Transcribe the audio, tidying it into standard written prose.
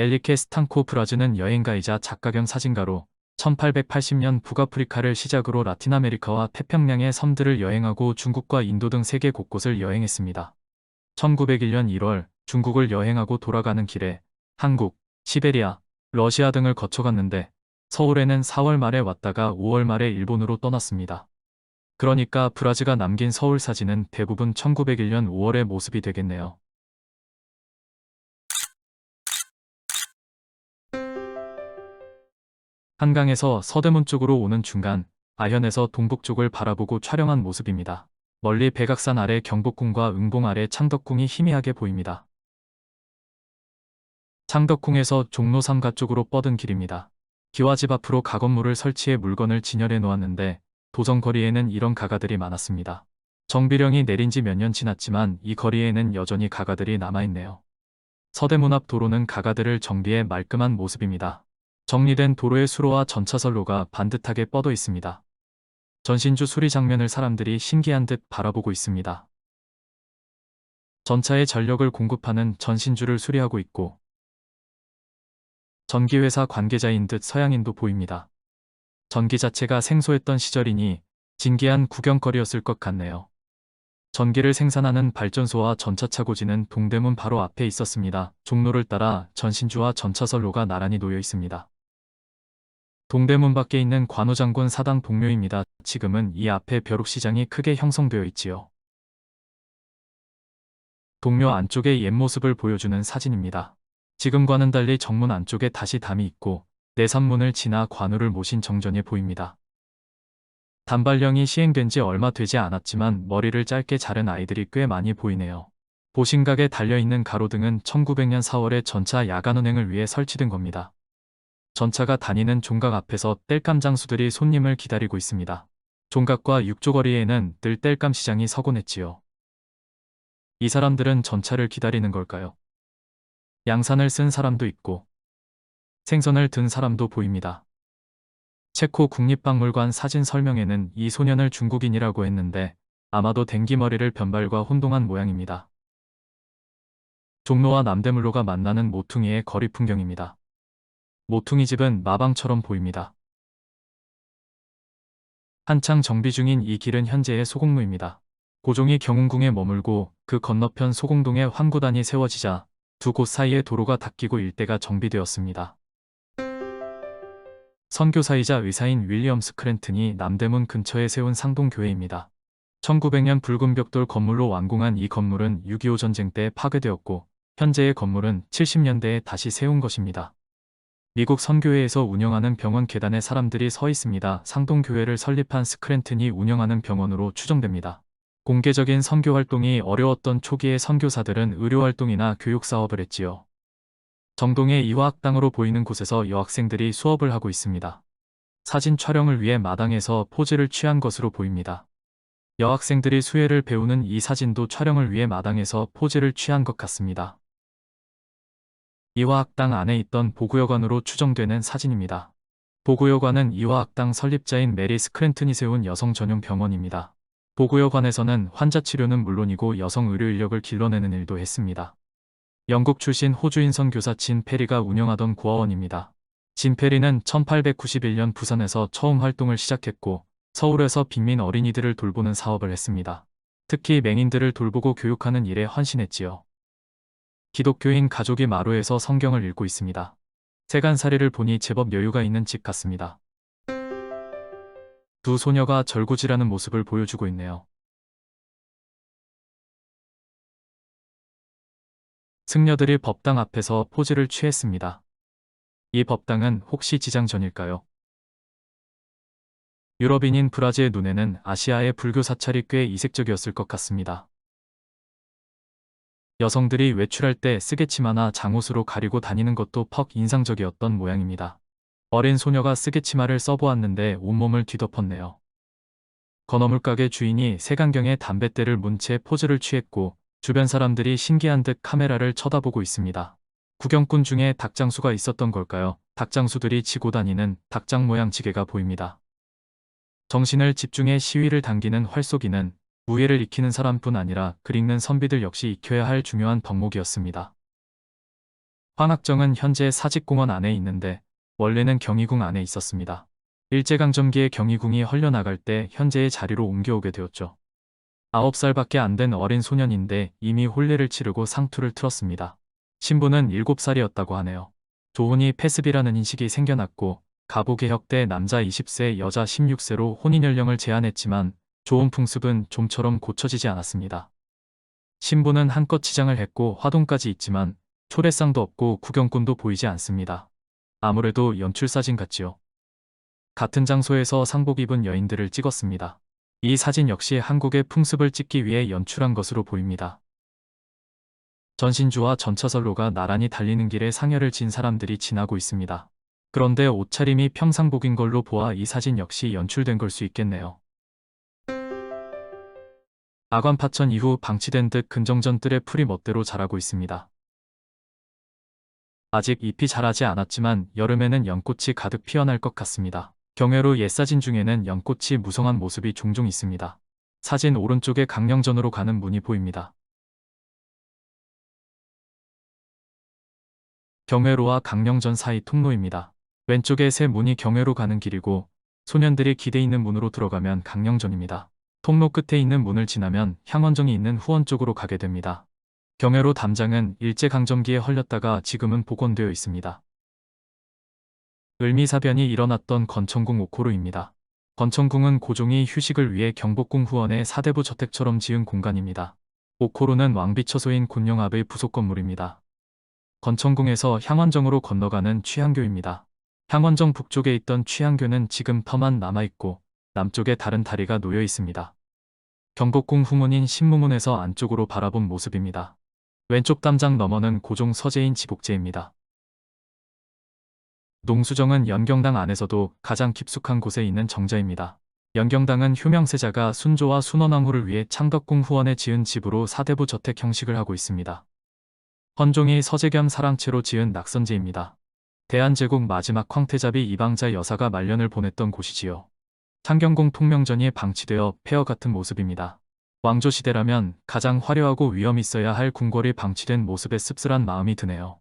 엘리케 스탄코 브라즈는 여행가이자 작가 겸 사진가로 1880년 북아프리카를 시작으로 라틴 아메리카와 태평양의 섬들을 여행하고 중국과 인도 등 세계 곳곳을 여행했습니다. 1901년 1월 중국을 여행하고 돌아가는 길에 한국, 시베리아, 러시아 등을 거쳐갔는데 서울에는 4월 말에 왔다가 5월 말에 일본으로 떠났습니다. 그러니까 브라즈가 남긴 서울 사진은 대부분 1901년 5월의 모습이 되겠네요. 한강에서 서대문 쪽으로 오는 중간 아현에서 동북 쪽을 바라보고 촬영한 모습입니다. 멀리 백악산 아래 경복궁과 응봉 아래 창덕궁이 희미하게 보입니다. 창덕궁에서 종로 3가 쪽으로 뻗은 길입니다. 기와집 앞으로 가건물을 설치해 물건을 진열해 놓았는데 도정거리에는 이런 가가들이 많았습니다. 정비령이 내린 지 몇 년 지났지만 이 거리에는 여전히 가가들이 남아있네요. 서대문 앞 도로는 가가들을 정비해 말끔한 모습입니다. 정리된 도로의 수로와 전차선로가 반듯하게 뻗어 있습니다. 전신주 수리 장면을 사람들이 신기한 듯 바라보고 있습니다. 전차에 전력을 공급하는 전신주를 수리하고 있고 전기회사 관계자인 듯 서양인도 보입니다. 전기 자체가 생소했던 시절이니 진기한 구경거리였을 것 같네요. 전기를 생산하는 발전소와 전차차 고지는 동대문 바로 앞에 있었습니다. 종로를 따라 전신주와 전차선로가 나란히 놓여 있습니다. 동대문 밖에 있는 관우장군 사당 동묘입니다. 지금은 이 앞에 벼룩시장이 크게 형성되어 있지요. 동묘 안쪽의 옛 모습을 보여주는 사진입니다. 지금과는 달리 정문 안쪽에 다시 담이 있고 내산문을 지나 관우를 모신 정전이 보입니다. 단발령이 시행된 지 얼마 되지 않았지만 머리를 짧게 자른 아이들이 꽤 많이 보이네요. 보신각에 달려있는 가로등은 1900년 4월에 전차 야간 운행을 위해 설치된 겁니다. 전차가 다니는 종각 앞에서 땔감 장수들이 손님을 기다리고 있습니다. 종각과 육조거리에는 늘 땔감 시장이 서곤 했지요. 이 사람들은 전차를 기다리는 걸까요? 양산을 쓴 사람도 있고 생선을 든 사람도 보입니다. 체코 국립박물관 사진 설명에는 이 소년을 중국인이라고 했는데 아마도 댕기머리를 변발과 혼동한 모양입니다. 종로와 남대문로가 만나는 모퉁이의 거리 풍경입니다. 모퉁이 집은 마방처럼 보입니다. 한창 정비 중인 이 길은 현재의 소공로입니다. 고종이 경운궁에 머물고 그 건너편 소공동에 환구단이 세워지자 두 곳 사이의 도로가 닦이고 일대가 정비되었습니다. 선교사이자 의사인 윌리엄 스크랜튼이 남대문 근처에 세운 상동교회입니다. 1900년 붉은 벽돌 건물로 완공한 이 건물은 6.25 전쟁 때 파괴되었고 현재의 건물은 70년대에 다시 세운 것입니다. 미국 선교회에서 운영하는 병원 계단에 사람들이 서 있습니다. 상동교회를 설립한 스크랜튼이 운영하는 병원으로 추정됩니다. 공개적인 선교 활동이 어려웠던 초기의 선교사들은 의료활동이나 교육사업을 했지요. 정동의 이화학당으로 보이는 곳에서 여학생들이 수업을 하고 있습니다. 사진 촬영을 위해 마당에서 포즈를 취한 것으로 보입니다. 여학생들이 수혜를 배우는 이 사진도 촬영을 위해 마당에서 포즈를 취한 것 같습니다. 이화학당 안에 있던 보구여관으로 추정되는 사진입니다. 보구여관은 이화학당 설립자인 메리 스크랜튼이 세운 여성 전용 병원입니다. 보구여관에서는 환자 치료는 물론이고 여성 의료 인력을 길러내는 일도 했습니다. 영국 출신 호주인 선교사 진 페리가 운영하던 고아원입니다. 진 페리는 1891년 부산에서 처음 활동을 시작했고 서울에서 빈민 어린이들을 돌보는 사업을 했습니다. 특히 맹인들을 돌보고 교육하는 일에 헌신했지요. 기독교인 가족이 마루에서 성경을 읽고 있습니다. 세간살이를 보니 제법 여유가 있는 집 같습니다. 두 소녀가 절구질하는 모습을 보여주고 있네요. 승려들이 법당 앞에서 포즈를 취했습니다. 이 법당은 혹시 지장전일까요? 유럽인인 브라즈의 눈에는 아시아의 불교 사찰이 꽤 이색적이었을 것 같습니다. 여성들이 외출할 때 쓰개치마나 장옷으로 가리고 다니는 것도 퍽 인상적이었던 모양입니다. 어린 소녀가 쓰개치마를 써보았는데 온몸을 뒤덮었네요. 건어물 가게 주인이 색안경에 담뱃대를 문 채 포즈를 취했고 주변 사람들이 신기한 듯 카메라를 쳐다보고 있습니다. 구경꾼 중에 닭장수가 있었던 걸까요? 닭장수들이 지고 다니는 닭장 모양 지게가 보입니다. 정신을 집중해 시위를 당기는 활쏘기는 무예를 익히는 사람뿐 아니라 글 읽는 선비들 역시 익혀야 할 중요한 덕목이었습니다. 황학정은 현재 사직공원 안에 있는데 원래는 경희궁 안에 있었습니다. 일제강점기에 경희궁이 헐려나갈 때 현재의 자리로 옮겨오게 되었죠. 9살밖에 안 된 어린 소년인데 이미 혼례를 치르고 상투를 틀었습니다. 신부는 7살이었다고 하네요. 조혼이 패습이라는 인식이 생겨났고 가보개혁 때 남자 20세 여자 16세로 혼인연령을 제한했지만 조혼 풍습은 좀처럼 고쳐지지 않았습니다. 신부는 한껏 치장을 했고 화동까지 있지만 초래상도 없고 구경꾼도 보이지 않습니다. 아무래도 연출사진 같지요. 같은 장소에서 상복 입은 여인들을 찍었습니다. 이 사진 역시 한국의 풍습을 찍기 위해 연출한 것으로 보입니다. 전신주와 전차선로가 나란히 달리는 길에 상여를 진 사람들이 지나고 있습니다. 그런데 옷차림이 평상복인 걸로 보아 이 사진 역시 연출된 걸 수 있겠네요. 아관 파천 이후 방치된 듯 근정전 뜰의 풀이 멋대로 자라고 있습니다. 아직 잎이 자라지 않았지만 여름에는 연꽃이 가득 피어날 것 같습니다. 경회로 옛 사진 중에는 연꽃이 무성한 모습이 종종 있습니다. 사진 오른쪽에 강령전으로 가는 문이 보입니다. 경회로와 강령전 사이 통로입니다. 왼쪽에 새 문이 경회로 가는 길이고 소년들이 기대 있는 문으로 들어가면 강령전입니다. 통로 끝에 있는 문을 지나면 향원정이 있는 후원 쪽으로 가게 됩니다. 경회로 담장은 일제강점기에 헐렸다가 지금은 복원되어 있습니다. 을미사변이 일어났던 건천궁 옥호로입니다. 건천궁은 고종이 휴식을 위해 경복궁 후원의 사대부 저택처럼 지은 공간입니다. 옥호로는 왕비 처소인 곤영합의 부속 건물입니다. 건천궁에서 향원정으로 건너가는 취향교입니다. 향원정 북쪽에 있던 취향교는 지금 터만 남아있고 남쪽에 다른 다리가 놓여 있습니다. 경복궁 후문인 신무문에서 안쪽으로 바라본 모습입니다. 왼쪽 담장 너머는 고종 서재인 지복제입니다. 농수정은 연경당 안에서도 가장 깊숙한 곳에 있는 정자입니다. 연경당은 효명세자가 순조와 순원왕후를 위해 창덕궁 후원에 지은 집으로 사대부 저택 형식을 하고 있습니다. 헌종이 서재 겸 사랑채로 지은 낙선제입니다. 대한제국 마지막 황태자비 이방자 여사가 말년을 보냈던 곳이지요. 창경궁 통명전이 방치되어 폐허 같은 모습입니다. 왕조시대라면 가장 화려하고 위험 있어야 할 궁궐이 방치된 모습에 씁쓸한 마음이 드네요.